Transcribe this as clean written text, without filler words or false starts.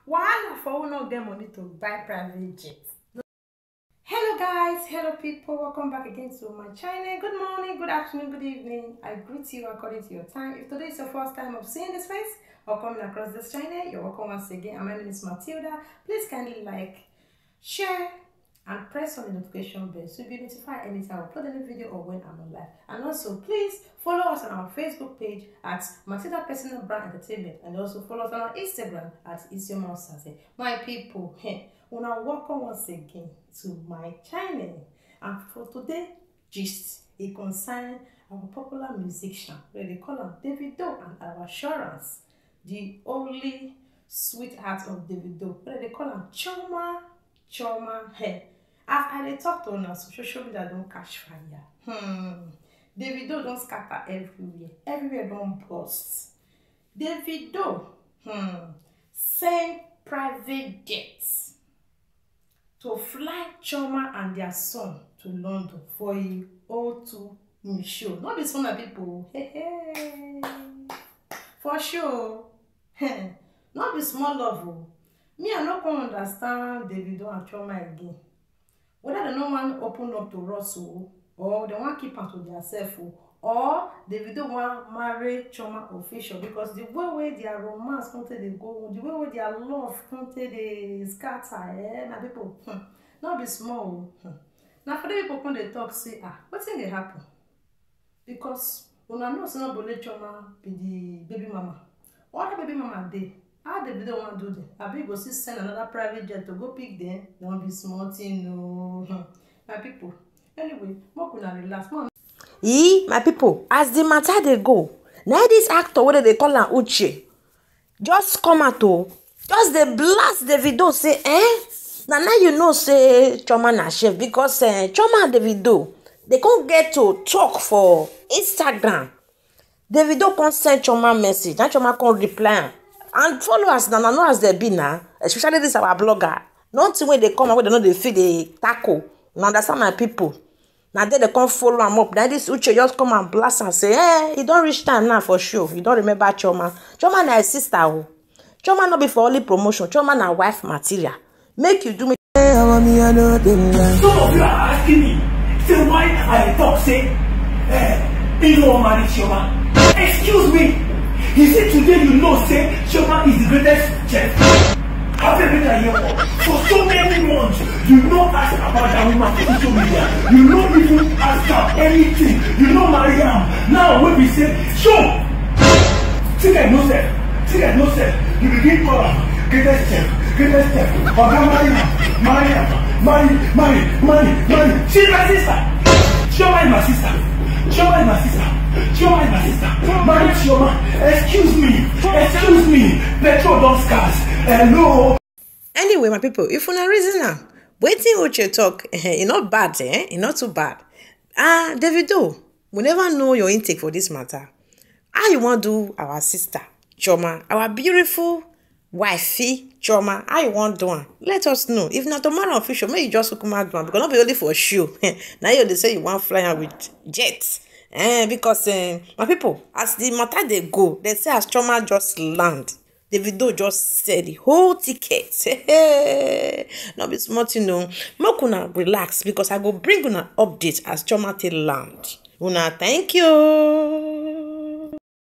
Wahala for who not get money to buy private jets. Hello guys, hello people, welcome back again to my channel. Good morning, good afternoon, good evening. I greet you according to your time. If today is your first time of seeing this face or coming across this channel, you're welcome once again. And my name is Matilda. Please kindly like, share, and press on the notification bell so you'll be notified anytime I upload any video or when I'm on live. And also please follow us on our Facebook page at Matilda Personal Brand Entertainment, and also follow us on our Instagram at Chioma. My people, una welcome once again to my channel. And for today gist, it concerns our popular musician where they call him Davido and our assurance, the only sweetheart of Davido, where they call him Chioma. After they talk to us, social media don't catch fire. Davido don't scatter everywhere don't burst. Davido send private jets to fly Chioma and their son to London for a O2 show. Not be some people, for sure. Not be small love. Me, I not gonna understand Davido and Chioma again. Whether they no one open up to Russell, or they want keep on to themselves, or Davido want marry Chioma official, because the way their romance content they go, the way their love content they scatter, na people not be small. Now for the people when they talk say what thing they happen? Because when I know say no bole Chioma be the baby mama. What the baby mama dey? How Davido want to do that? I be go see send another private jet to go pick them. Don't be small thing, no. My people. Anyway, more gonna relax. My people, as the matter they go, now this actor, what they call an Uche, just come out to, just they blast Davido, say, now you know, say, Chioma na chef, because Chioma and Davido, they can't get to talk for Instagram. Davido can't send Chioma message, and Chioma can't reply. And followers now know as they be now, especially this our blogger. Nothing when they come and when they know they feel the tackle. Now understand my people. Now they come follow them up. Now this Uche just come and blast and say, you don't reach time now for sure. You don't remember Chioma. Chioma na sister. Chioma not be for only promotion. Chioma na wife material. Make you do me. Some of you are asking me, say why I talk say, you don't marry Chioma. Excuse me. He said today you know say Chioma is the greatest chef. I've been here for so many months. You don't ask about that woman for social media. You don't even ask her anything. You don't marry her. Now when we say, show! Think I know sir. You begin call her greatest chef. Okay, marry. She's my sister. Chioma is my sister. Marry Chioma. Excuse me. Petrol don't scars. Hello. Anyway, my people, if una reason now, waiting Uche talk, e not bad, e not too bad. Davido, we never know your intake for this matter. How you want do our sister Chioma, our beautiful wifey Chioma? How you want do? Let us know. If not tomorrow official, may you just come out do, because not be only for show. Now you they say you want fly with jets. Because my people, as the matter they go, they say as Chioma just land, Davido just said the whole ticket. Not be smart, you know. Make una relax, because I go bring una update as Chioma till land. Una, thank you.